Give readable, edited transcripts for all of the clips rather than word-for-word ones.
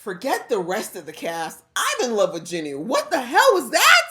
Forget the rest of the cast. I'm in love with Jinnu. What the hell was that?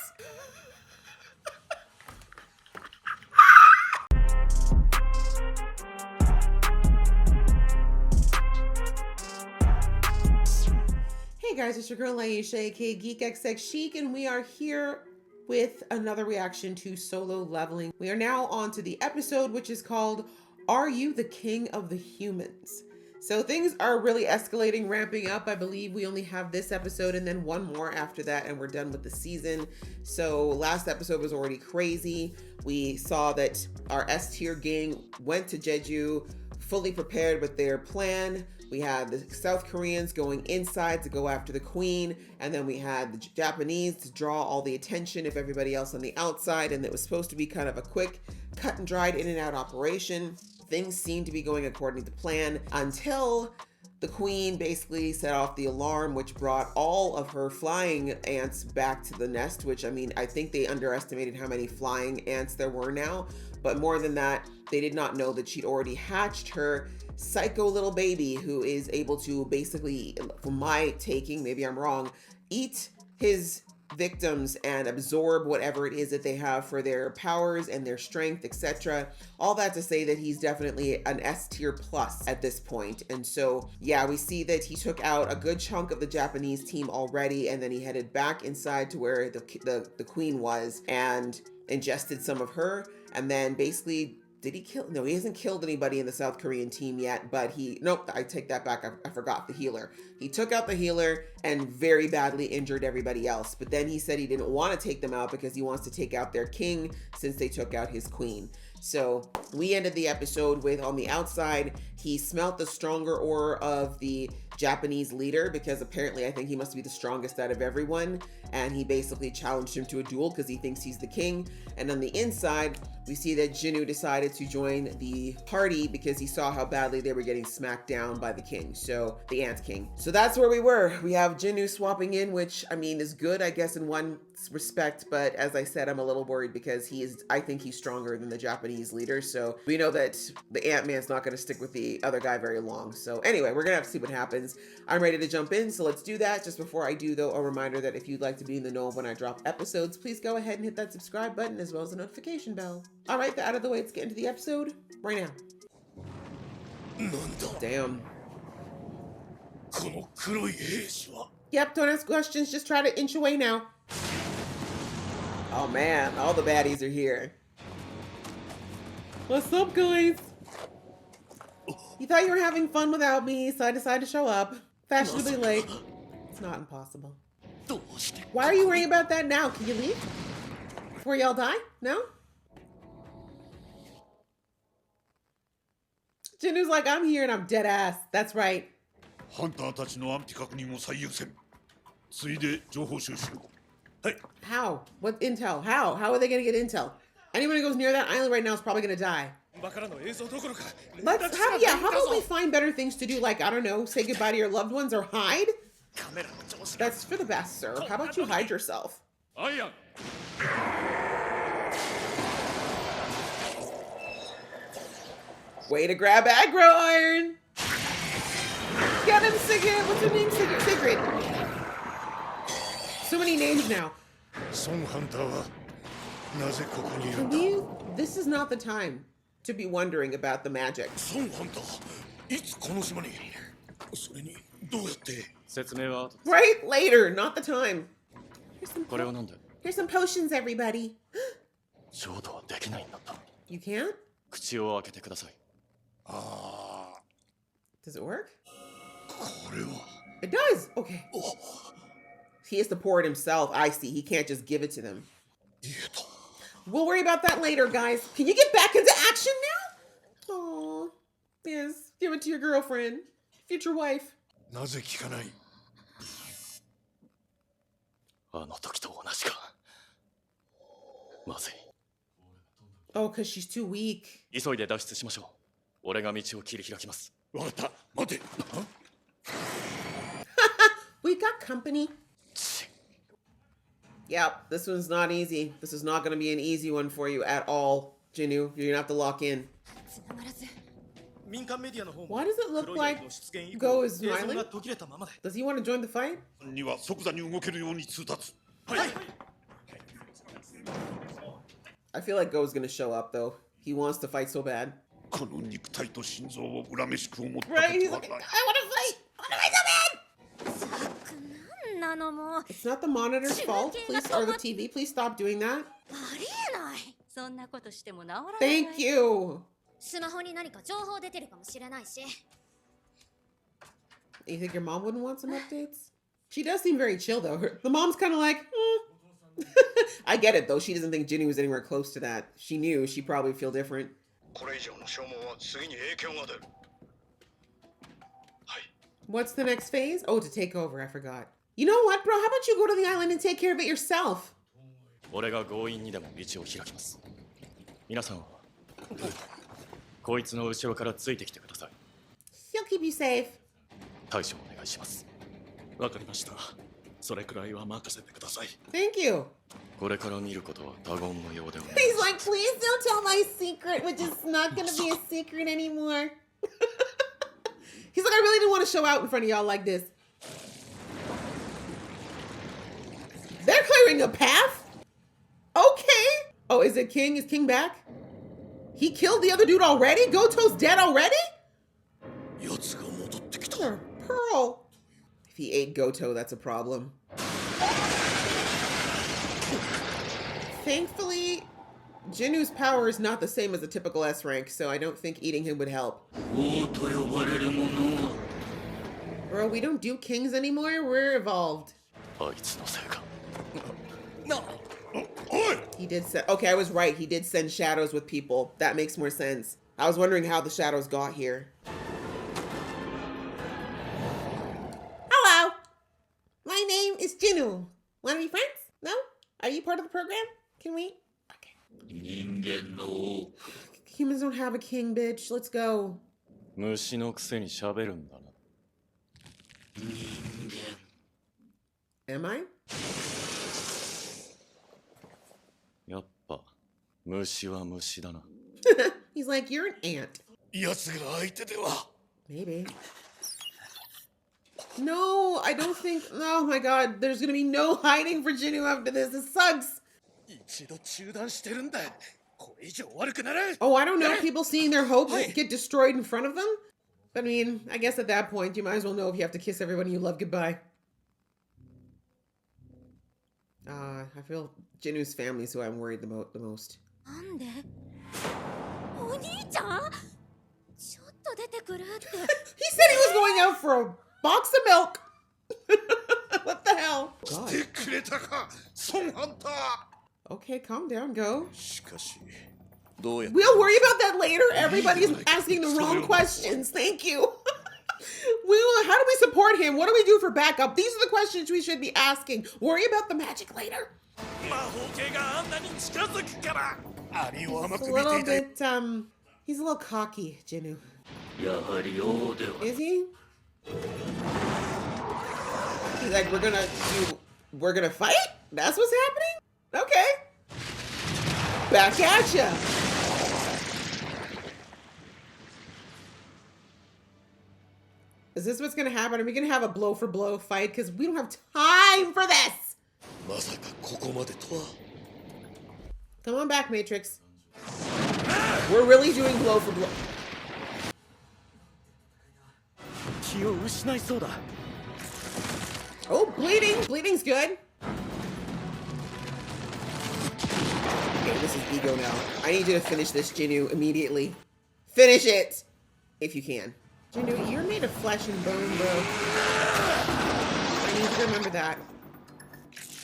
Hey guys, it's your girl Laisha, aka Geek XX Chic, and we are here with another reaction to Solo Leveling. We are now on to the episode, which is called Are You the King of the Humans? So things are really escalating, ramping up. I believe we only have this episode and then one more after that, and we're done with the season. So last episode was already crazy. We saw that our S tier gang went to Jeju fully prepared with their plan. We had the South Koreans going inside to go after the queen, and then we had the Japanese to draw all the attention of everybody else on the outside, and it was supposed to be kind of a quick, cut and dried in and out operation. Things seemed to be going according to plan until the queen basically set off the alarm, which brought all of her flying ants back to the nest, which, I mean, I think they underestimated how many flying ants there were now. But more than that, they did not know that she'd already hatched her psycho little baby who is able to basically, from my taking, maybe I'm wrong, eat his victims and absorb whatever it is that they have for their powers and their strength, etc. All that to say that he's definitely an S tier plus at this point. And so, yeah, we see that he took out a good chunk of the Japanese team already, and then he headed back inside to where the queen was and ingested some of her, and then basically did he kill? No, he hasn't killed anybody in the South Korean team yet, but nope, I take that back. I forgot the healer. He took out the healer and very badly injured everybody else. But then he said he didn't want to take them out because he wants to take out their king since they took out his queen. So we ended the episode with, on the outside, he smelt the stronger aura of the Japanese leader, because apparently I think he must be the strongest out of everyone, and he basically challenged him to a duel because he thinks he's the king. And on the inside, we see that Jinnu decided to join the party because he saw how badly they were getting smacked down by the king, so the Ant King. So that's where we were. We have Jinnu swapping in, which, I mean, is good, I guess, in one respect, but as I said, I'm a little worried because I think he's stronger than the Japanese leader, so we know that the Ant-Man's not going to stick with the other guy very long. So anyway, we're gonna have to see what happens. I'm ready to jump in, so let's do that. Just before I do, though, a reminder that if you'd like to be in the know when I drop episodes, please go ahead and hit that subscribe button as well as the notification bell. All right, out of the way, let's get into the episode right now. Damn. Yep, don't ask questions, just try to inch away now. Oh man, all the baddies are here. What's up, guys? You thought you were having fun without me, so I decided to show up. Fashionably late. It's not impossible. Why are you worrying about that now? Can you leave? Before y'all die? No? Jinnu's like, I'm here and I'm dead ass. That's right. How? What intel? How? How are they gonna get intel? Anyone who goes near that island right now is probably gonna die. How about we find better things to do, like, I don't know, say goodbye to your loved ones or hide? That's for the best, sir. How about you hide yourself? Way to grab aggro, Iron! Get him, Sigrid! What's your name, Sigrid? So many names now. This is not the time to be wondering about the magic. Right? Later, not the time. Here's some potions, everybody. You can't? Does it work? It does! Okay. He has to pour it himself. I see. He can't just give it to them. We'll worry about that later, guys. Can you get back into action now? Aww. Yes. Give it to your girlfriend. Future wife. Oh, because she's too weak. We got company. Yep, this one's not easy. This is not going to be an easy one for you at all, Jinnu. You're going to have to lock in. Why does it look like Go is smiling? Does he want to join the fight? には即座に動けるように通達。はい。I feel like Go's gonna show up though. He wants to fight so bad. この肉体と心臓を恨めしく思った Right? He's こと like, は I ない。 want to fight! I want to fight so bad! なのも It's not the monitor's fault. Please, or the TV. Please stop doing that. ありえない。そんなことしても治らない。 Thank you. スマホに何か情報出てるかもしれないし。 You think your mom wouldn't want some updates? She does seem very chill though. The mom's kind of like, I get it though. She doesn't think Ginny was anywhere close to that. She knew she'd probably feel different. これ以上の消耗は次に影響が出る。はい。 What's the next phase? Oh, to take over. I forgot. You know what, bro? How about you go to the island and take care of it yourself? 俺が強引にでも道を開きます。皆さんはこいつの後ろからついてきてください。 He'll keep you safe. 対処お願いします。わかりました。それくらいは任せてください。Thank you. これから見ることは他言のようでもない。 He's like, please don't tell my secret, which is not gonna be a secret anymore. He's like, I really didn't want to show out in front of y'all like this. They're clearing a path? Okay. Oh, is it King? Is King back? He killed the other dude already? Goto's dead already? 奴が戻ってきた。 Or Pearl. If he ate Goto, that's a problem. Thankfully, Jinu's power is not the same as a typical S rank, so I don't think eating him would help. Bro, we don't do kings anymore. We're evolved. あいつのせいか。He did send. Okay, I was right. He did send shadows with people. That makes more sense. I was wondering how the shadows got here. Hello. My name is Jinu. Want to be friends? No? Are you part of the program? Can we? Okay. Humans don't have a king, bitch. Let's go. 虫のくせに喋るんだな。Am I? やっぱ虫は虫だな。He's like, you're an ant. 奴が相手では。 Maybe. No, I don't think. Oh my god, there's gonna be no hiding for Jinu after this. This sucks. 一度中断してるんだ。これ以上悪くなる。 Oh, I don't know. People seeing their hope get destroyed in front of them? But I mean, I guess at that point, you might as well know if you have to kiss everyone you love goodbye. I feel Jinu's family is who I'm worried about the most. なんでお兄ちゃんちょっと出てくるって。 He said he was going out for a box of milk. What the hell? 来てくれたか、ソンハンター。 Okay, calm down, go. しかし、どうやって We'll worry about that later. Everybody's asking the wrong questions. Thank you. How do we support him? What do we do for backup? These are the questions we should be asking. Worry about the magic later. 魔法系があんなに近づくから。ありを甘 It's く a 見て little いたい。 bit, he's a little cocky, Jinu. やはり王では。 Is he? He's like, we're gonna fight? That's what's happening? Okay. Back at ya. Is this what's gonna happen? Are we gonna have a blow for blow fight? Because we don't have time for this. まさかここまでとは。 Come on back, Matrix. We're really doing blow for blow. 気を失いそうだ。 Oh, bleeding. Bleeding's good. Okay, this is ego now. I need you to finish this, Jinu, immediately. Finish it! If you can. Jinu, you're made of flesh and bone, bro. I need you to remember that.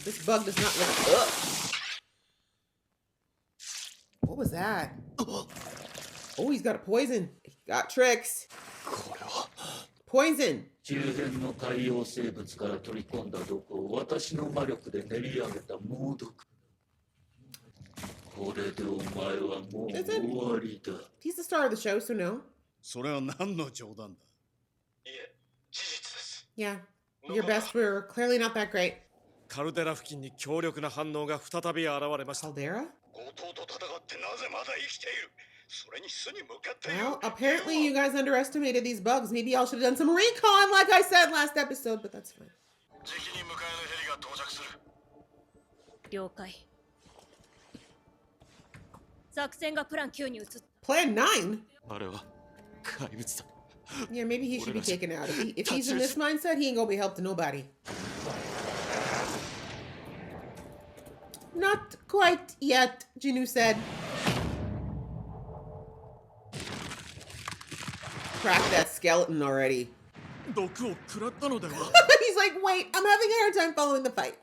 This bug does not look... Ugh. What was that? Oh, he's got a poison. He got tricks. これは。 Poison. 中辺の海洋生物から取り込んだ毒を私の魔力で練り上げた猛毒。これでお前はもう終わりだ。He's the star of the show, so no. それは何の冗談だ。いえ、事実です。 Yeah. Your best were clearly not that great. カルデラ付近に強力な反応が再び現れました。Caldera? 強盗と戦ってなぜまだ生きている。そ俺に巣に向かって言う Well, apparently you guys underestimated these bugs. Maybe y'all should have done some recon like I said last episode, but that's fine. じきに迎えのヘリが到着する了解。作戦がプラン9に移った。 Plan 9? あれは怪物だ。 Yeah, maybe he should be taken out. If he's in this mindset, he ain't gonna be helped to nobody. Not quite yet, Jinu said. Crack that skeleton already. 毒を食らったのでは He's like, wait, I'm having a hard time following the fight.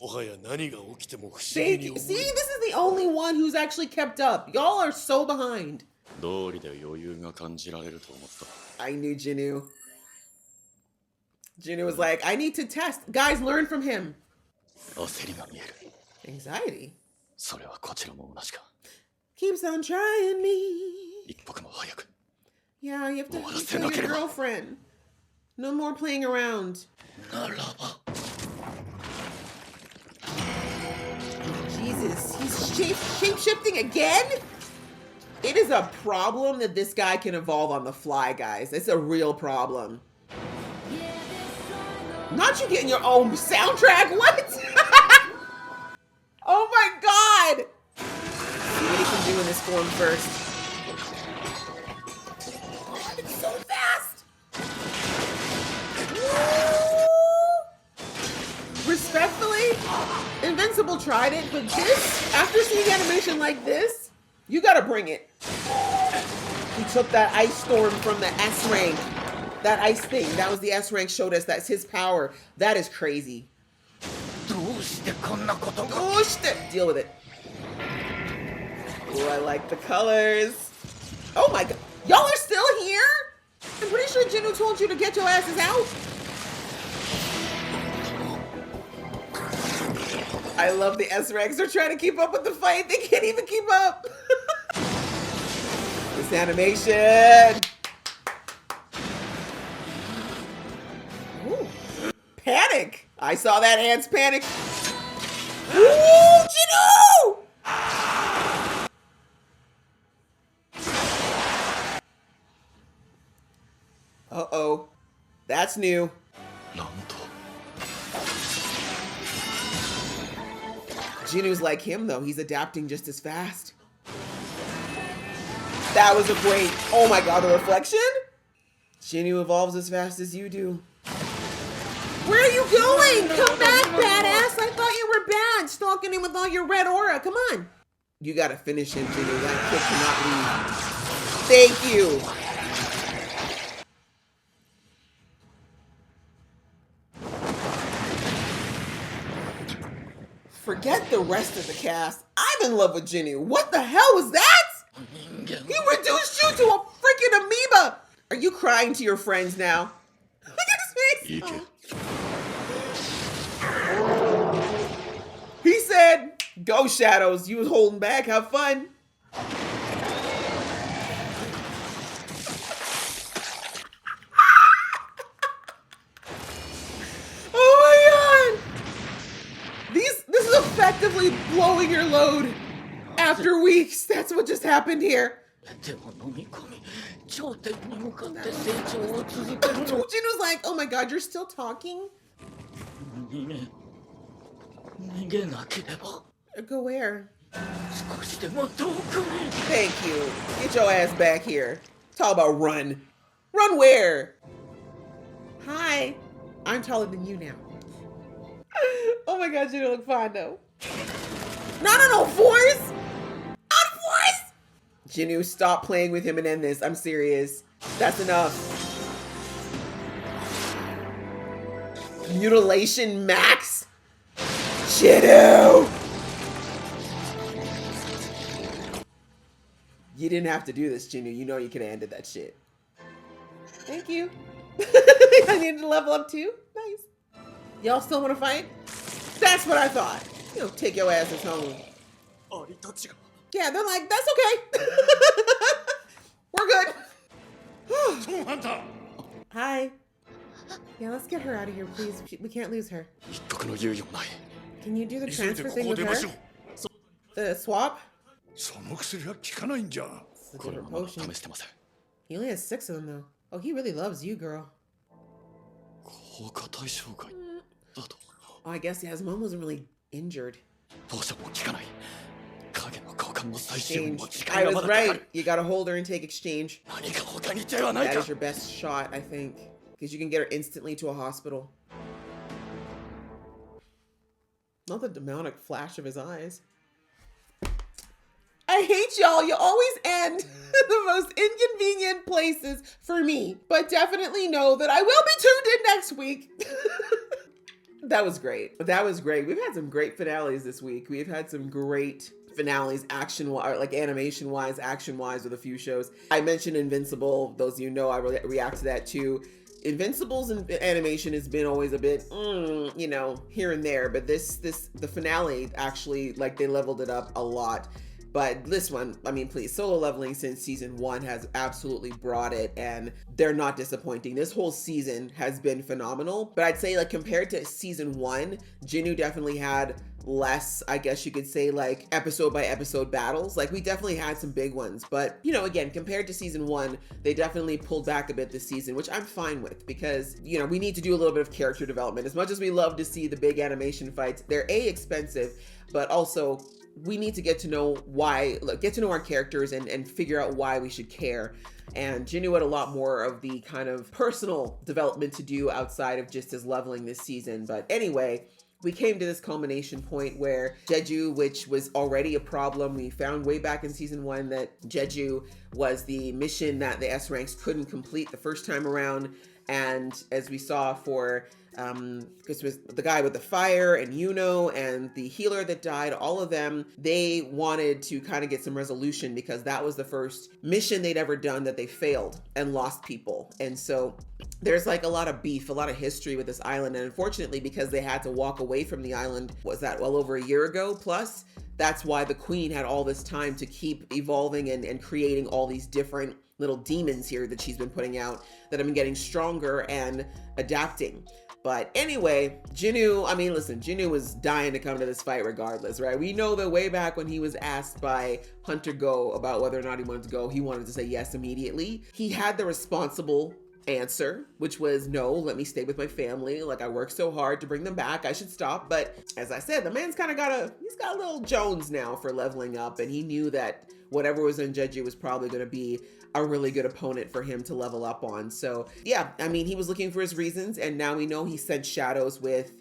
もはや何が起きても不思議 See, に思 this え is the only one who's actually kept up. Y'all are so behind. 道理で余裕が感じられると思った。 I knew Jinu. Jinu was like, I need to test. Guys, learn from him. 焦りが見える。 Anxiety. それはこちらも同じか。 Keeps on trying me. 一刻も早く。 Yeah, you have to Well, tell your girlfriend. No more playing around. ならば Jesus, he's shape-shifting again? It is a problem that this guy can evolve on the fly, guys. It's a real problem. Not you getting your own soundtrack, what? Oh my god! See what he can do in this form first. It's so fast! Woo! Respectfully, Invincible tried it, but this, after seeing animation like this, you gotta bring it. He took that ice storm from the S rank. That ice thing, that was the S rank showed us. That's his power. That is crazy. どうしてこんなことが Oh, shit. Deal with it. Oh, I like the colors. Oh my god. Y'all are still here? I'm pretty sure Jinu told you to get your asses out. I love the S-Ranks. They're trying to keep up with the fight. They can't even keep up. This animation. Ooh. Panic. I saw that ants panic. Ooh, Jinu! Uh-oh. That's new. なんと。 Jinu's like him, though. He's adapting just as fast. That was a great... Oh my god, the reflection? Jinu evolves as fast as you do. Where are you going? Come back, badass. I thought you were bad. Stalking him with all your red aura. Come on. You gotta finish him, Jinu. That kid cannot leave. Thank you. Forget the rest of the cast. I'm in love with Jinu. What the hell was that? He reduced you to a freaking amoeba. Are you crying to your friends now? Look at his face. いいけ。 He said, go Shadows. You was holding back. Have fun. Oh my god. This is effectively blowing your load after weeks. That's what just happened here. でも飲み込み頂点に向かって成長を続けるの Jinu's like, oh my god, you're still talking? 逃げなければ Go where? 少しでも遠くに Thank you. Get your ass back here. Talk about run. Run where? Hi. I'm taller than you now. Oh my god, you don't look fine though. Not on no force! On force! Jinu, stop playing with him and end this. I'm serious. That's enough. Mutilation max? Jinu! You didn't have to do this, Jinu. You know you could have ended that shit. Thank you. I needed to level up too. Nice. Y'all still want to fight? That's what I thought. You know, take your asses home. アリたちが Yeah, they're like, that's okay. We're good. ソンハンター Hi. Yeah, let's get her out of here, please. We can't lose her. 一刻の猶予もない。 Can you do the 急いで transfer こ thing こを with 出ましょ her? う The swap? その薬は効かないんじゃ It's a これは different まだ potion. 試してません。 He only has 6 of them though. Oh, he really loves you, girl. 効果対象外だと。 Oh, I guess yeah, his mom wasn't really injured. ポーションも効かない。影の交換も最終 Exchange. も時 I 間が was まだかか right. る。 You gotta hold her and take exchange. 何か他に手はない That か is。your best shot, I think. Because you can get her instantly to a hospital. Not the demonic flash of his eyes. I hate y'all. You always end the most inconvenient places for me. But definitely know that I will be tuned in next week. That was great. That was great. We've had some great finales this week. We've had some great finales, like animation wise, action wise, with a few shows. I mentioned Invincible. Those of you know I really react to that too. Invincible's animation has been always a bit, you know, here and there, but the finale actually, like, they leveled it up a lot. But this one, I mean, please, Solo Leveling since season 1 has absolutely brought it, and they're not disappointing. This whole season has been phenomenal, but I'd say, like, compared to season 1, Jinnu definitely had less, I guess you could say, like, episode by episode battles. Like, we definitely had some big ones, but, you know, again, compared to season 1, they definitely pulled back a bit this season, which I'm fine with, because, you know, we need to do a little bit of character development. As much as we love to see the big animation fights, they're expensive, but also we need to get to know our characters and figure out why we should care. And Jinnu had a lot more of the kind of personal development to do outside of just his leveling this season. But anyway, we came to this culmination point where Jeju, which was already a problem, we found way back in season 1 that Jeju was the mission that the S ranks couldn't complete the first time around. And as we saw for because it was the guy with the fire and Yuno and the healer that died, all of them, they wanted to kind of get some resolution because that was the first mission they'd ever done that they failed and lost people. And so there's like a lot of beef, a lot of history with this island. And unfortunately, because they had to walk away from the island, was that well over a year ago plus, that's why the queen had all this time to keep evolving and creating all these different little demons here that she's been putting out that have been getting stronger and adapting. But anyway, Jinnu, I mean, listen, Jinnu was dying to come to this fight regardless, right? We know that way back when he was asked by Hunter Go about whether or not he wanted to go, he wanted to say yes immediately. He had the responsible answer, which was no, let me stay with my family. Like, I worked so hard to bring them back, I should stop. But as I said, the man's kind of he's got a little Jones now for leveling up, and he knew that whatever was in Jeju was probably going to be a really good opponent for him to level up on. So yeah, I mean, he was looking for his reasons, and now we know he sent shadows with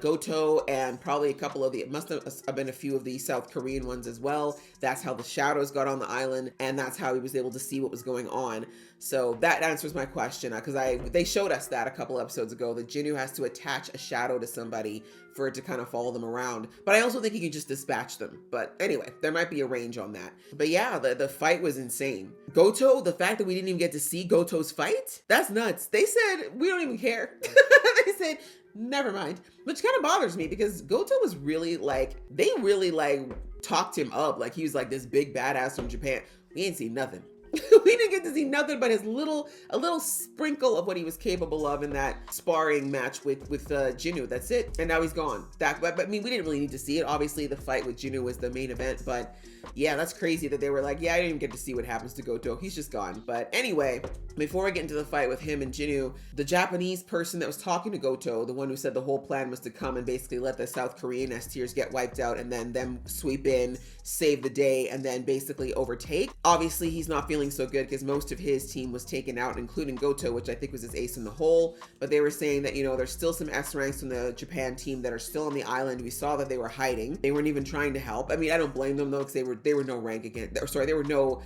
Goto and probably a couple of it must have been a few of the South Korean ones as well. That's how the shadows got on the island, and that's how he was able to see what was going on. So that answers my question, because they showed us that a couple episodes ago, that Jinnu has to attach a shadow to somebody for it to kind of follow them around. But I also think he can just dispatch them. But anyway, there might be a range on that. But yeah, the fight was insane. Goto, the fact that we didn't even get to see Goto's fight, that's nuts. They said, we don't even care. They said, never mind. Which kind of bothers me, because Goto was really like, they really like talked him up. Like he was like this big badass from Japan. We ain't seen nothing. We didn't get to see nothing but a little sprinkle of what he was capable of in that sparring match with Jinnu. That's it. And now he's gone. But I mean, we didn't really need to see it. Obviously, the fight with Jinnu was the main event, but yeah, that's crazy that they were like, yeah, I didn't even get to see what happens to Goto. He's just gone. But anyway, before we get into the fight with him and Jinnu, the Japanese person that was talking to Goto, the one who said the whole plan was to come and basically let the South Korean S tiers get wiped out and then them sweep in, save the day, and then basically overtake. Obviously, he's not feeling so good because most of his team was taken out, including Goto, which I think was his ace in the hole. But they were saying that, you know, there's still some S ranks from the Japan team that are still on the island. We saw that they were hiding. They weren't even trying to help. I mean, I don't blame them though, because they were no rank again. They were no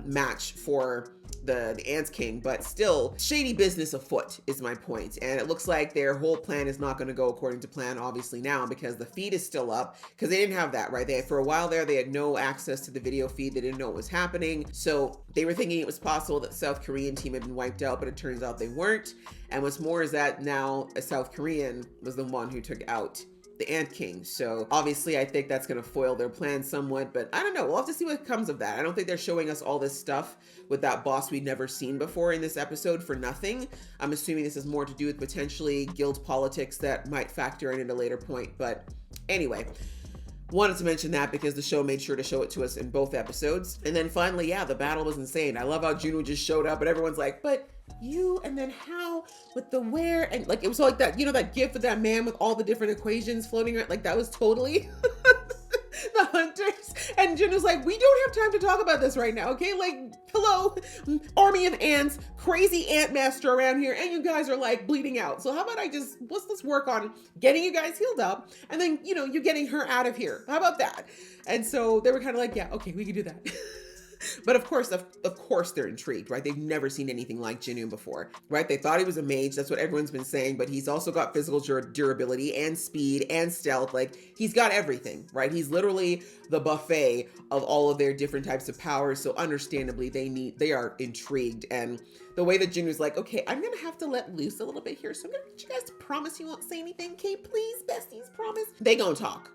match for the Ant King, but still shady business afoot is my point. And it looks like their whole plan is not going to go according to plan, obviously now, because the feed is still up, because they didn't have that, right? For a while there, they had no access to the video feed. They didn't know what was happening. So they were thinking it was possible that the South Korean team had been wiped out, but it turns out they weren't. And what's more is that now a South Korean was the one who took out the Ant King. So obviously I think that's going to foil their plan somewhat, but I don't know. We'll have to see what comes of that. I don't think they're showing us all this stuff with that boss we'd never seen before in this episode for nothing. I'm assuming this is more to do with potentially guild politics that might factor in at a later point. But anyway, Wanted to mention that because the show made sure to show it to us in both episodes. And then finally, yeah, the battle was insane. I love how Juno just showed up and everyone's like, but you, and then how with the where, and like it was like that, you know, that gif of that man with all the different equations floating around, like that was totally the hunters. And Juno's like, we don't have time to talk about this right now, okay? Like, hello, army of ants, crazy ant master around here, and you guys are like bleeding out. So how about let's work on getting you guys healed up, and then, you know, you getting her out of here. How about that? And so they were kind of like, yeah, okay, we can do that. But of course, they're intrigued, right? They've never seen anything like Jinnu before, right? They thought he was a mage. That's what everyone's been saying, but he's also got physical durability and speed and stealth. Like, he's got everything, right? He's literally the buffet of all of their different types of powers. So understandably, they are intrigued. And the way that Jinnu's like, okay, I'm gonna have to let loose a little bit here. So I'm gonna get you guys to promise you won't say anything. Okay, please, besties, promise. They gonna talk.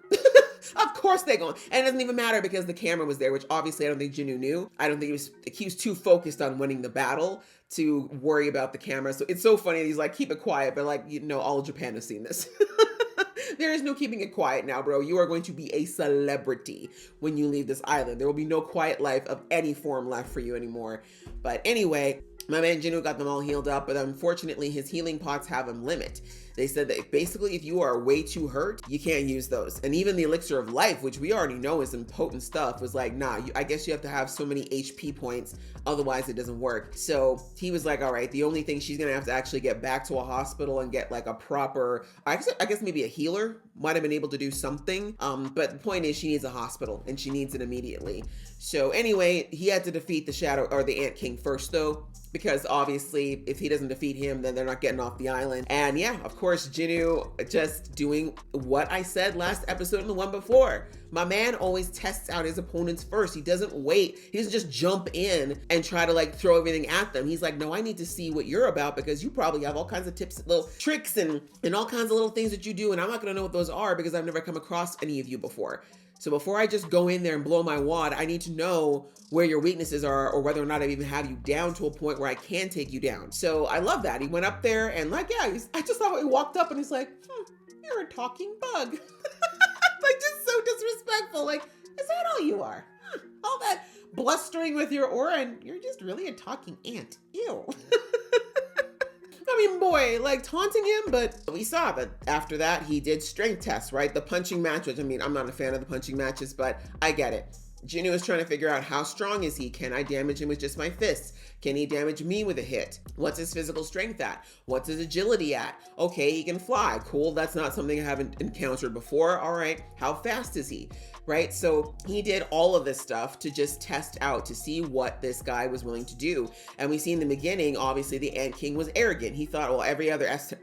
Of course they gonna. And it doesn't even matter because the camera was there, which obviously I don't think Jinnu knew. I don't think he was too focused on winning the battle to worry about the camera. So it's so funny. He's like, keep it quiet, but like, you know, all of Japan has seen this. There is no keeping it quiet now, bro. You are going to be a celebrity when you leave this island. There will be no quiet life of any form left for you anymore. But anyway, my man Jinnu got them all healed up, but unfortunately his healing pots have a limit. They said that basically if you are way too hurt, you can't use those. And even the elixir of life, which we already know is some potent stuff, was like, nah, I guess you have to have so many HP points, otherwise it doesn't work. So he was like, all right, the only thing she's gonna have to actually get back to a hospital and get like a proper, I guess maybe a healer might have been able to do something. But the point is she needs a hospital and she needs it immediately. So anyway, he had to defeat the Ant King first though, because obviously if he doesn't defeat him, then they're not getting off the island. And yeah, of course, Jinnu just doing what I said last episode and the one before. My man always tests out his opponents first. He doesn't wait. He doesn't just jump in and try to like throw everything at them. He's like, no, I need to see what you're about because you probably have all kinds of tips, little tricks and all kinds of little things that you do. And I'm not gonna know what those are because I've never come across any of you before. So before I just go in there and blow my wad, I need to know where your weaknesses are or whether or not I even have you down to a point where I can take you down. So I love that. He went up there and like, yeah, I just thought he walked up and he's like, you're a talking bug. Like just so disrespectful. Like, is that all you are? All that blustering with your aura and you're just really a talking ant. Ew. I mean, boy, like taunting him, but we saw that after that, he did strength tests, right? The punching match, which I mean, I'm not a fan of the punching matches, but I get it. Jinnu is trying to figure out how strong is he? Can I damage him with just my fists? Can he damage me with a hit? What's his physical strength at? What's his agility at? Okay, he can fly. Cool, that's not something I haven't encountered before. All right, how fast is he? Right, so he did all of this stuff to just test out to see what this guy was willing to do. And we see in the beginning, obviously the Ant King was arrogant. He thought, well, every other S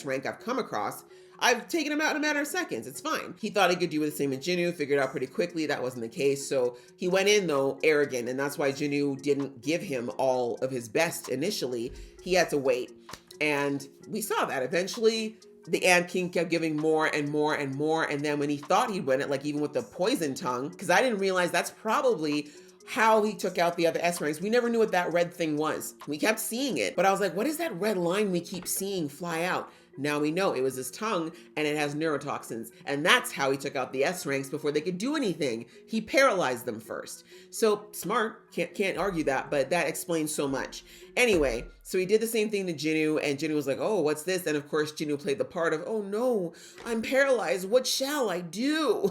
rank I've come across, I've taken him out in a matter of seconds. It's fine. He thought he could do the same with Jinnu, figured out pretty quickly that wasn't the case. So he went in though arrogant, and that's why Jinnu didn't give him all of his best initially. He had to wait. And we saw that eventually the Ant King kept giving more and more and more. And then when he thought he'd win it, like even with the poison tongue, because I didn't realize that's probably how he took out the other S ranks. We never knew what that red thing was. We kept seeing it, but I was like, what is that red line we keep seeing fly out? Now we know it was his tongue and it has neurotoxins. And that's how he took out the S ranks before they could do anything. He paralyzed them first. So smart, can't argue that, but that explains so much. Anyway, so he did the same thing to Jinnu and Jinnu was like, oh, what's this? And of course, Jinnu played the part of, oh no, I'm paralyzed. What shall I do?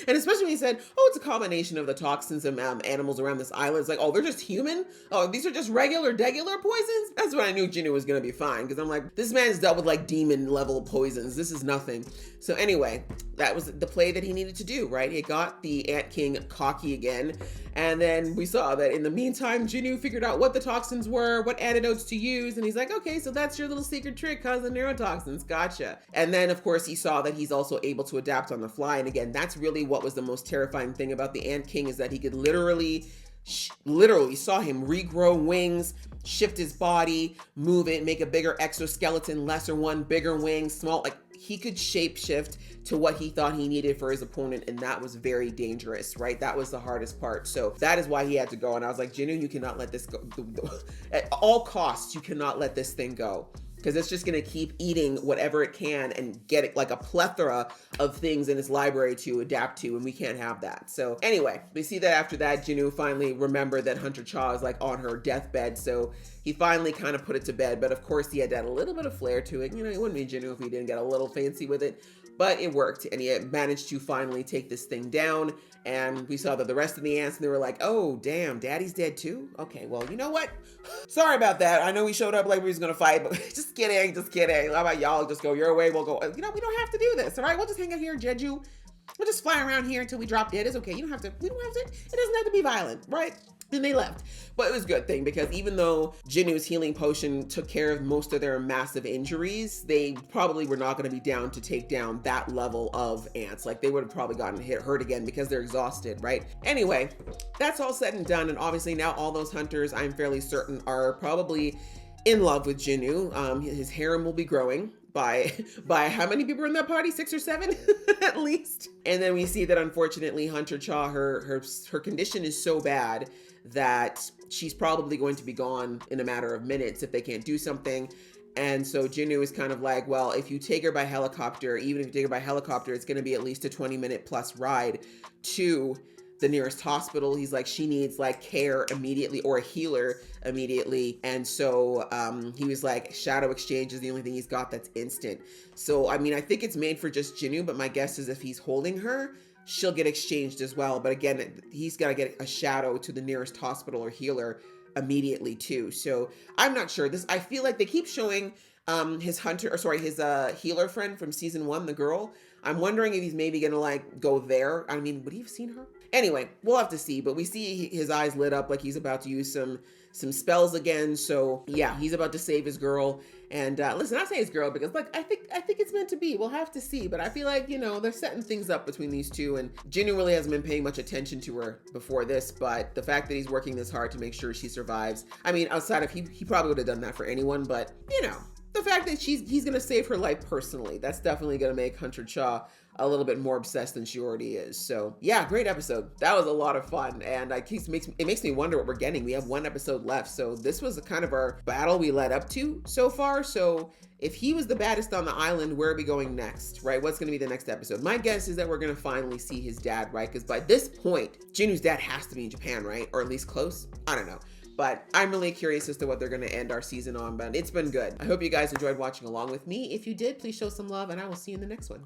And especially when he said, oh, it's a combination of the toxins and animals around this island. It's like, oh, they're just human? Oh, these are just regular poisons? That's when I knew Jinnu was going to be fine. Because I'm like, this man's dealt with like demon level poisons. This is nothing. So anyway, that was the play that he needed to do, right? He got the Ant King cocky again. And then we saw that in the meantime, Jinnu figured out what the toxins were, what antidotes to use. And he's like, okay, so that's your little secret trick, causing neurotoxins. Gotcha. And then of course he saw that he's also able to adapt on the fly. And again, that's really what was the most terrifying thing about the Ant King is that he could literally saw him regrow wings, shift his body, move it, make a bigger exoskeleton, lesser one, bigger wings, small, like he could shapeshift to what he thought he needed for his opponent. And that was very dangerous, right? That was the hardest part. So that is why he had to go. And I was like, Jinnu, you cannot let this go. At all costs, you cannot let this thing go. because it's just going to keep eating whatever it can and get it like a plethora of things in its library to adapt to, and we can't have that. So anyway, we see that after that, Jinwoo finally remembered that Hunter Cha is like on her deathbed, so he finally kind of put it to bed. But of course, he had to add a little bit of flair to it. You know, it wouldn't be Jinwoo if he didn't get a little fancy with it. But it worked, and he had managed to finally take this thing down. And we saw that the rest of the ants, and they were like, oh, damn, Daddy's dead too? Okay, well, you know what? Sorry about that. I know we showed up like we was gonna fight, but just kidding, just kidding. How about y'all just go your way, we'll go, you know, we don't have to do this, all right? We'll just hang out here in Jeju. We'll just fly around here until we drop dead. It's okay, we don't have to, it doesn't have to be violent, right? Then they left. But it was a good thing, because even though Jinwoo's healing potion took care of most of their massive injuries, they probably were not going to be down to take down that level of ants. Like, they would have probably gotten hurt again because they're exhausted, right? Anyway, that's all said and done. And obviously now all those hunters, I'm fairly certain, are probably in love with Jinwoo. His harem will be growing by how many people are in that party? 6 or 7 at least. And then we see that unfortunately Hunter Cha, her condition is so bad that she's probably going to be gone in a matter of minutes if they can't do something. And so Jinwoo is kind of like, well, if you take her by helicopter, even if you take her by helicopter, it's going to be at least a 20-minute plus ride to the nearest hospital. He's like, she needs like care immediately, or a healer immediately. And so he was like, shadow exchange is the only thing he's got that's instant. So I mean, I think it's made for just Jinwoo, but my guess is if he's holding her, she'll get exchanged as well. But again, he's got to get a shadow to the nearest hospital or healer immediately too. So I'm not sure. I feel like they keep showing his healer friend from season 1, the girl. I'm wondering if he's maybe gonna like go there. I mean, would he have seen her? Anyway, we'll have to see. But we see his eyes lit up like he's about to use some spells again. So yeah, he's about to save his girl. And listen, I say his girl because like I think it's meant to be. We'll have to see. But I feel like, you know, they're setting things up between these two, and Jinwoo really hasn't been paying much attention to her before this. But the fact that he's working this hard to make sure she survives, I mean, outside of he probably would have done that for anyone, but you know, the fact that he's gonna save her life personally, that's definitely gonna make Hunter Cha a little bit more obsessed than she already is. So yeah, great episode. That was a lot of fun, and it makes me wonder what we're getting. We have 1 episode left, so this was kind of our battle we led up to so far. So if he was the baddest on the island, where are we going next, right? What's gonna be the next episode? My guess is that we're gonna finally see his dad, right? Because by this point, Jinwoo's dad has to be in Japan, right? Or at least close. I don't know. But I'm really curious as to what they're going to end our season on, but it's been good. I hope you guys enjoyed watching along with me. If you did, please show some love, and I will see you in the next one.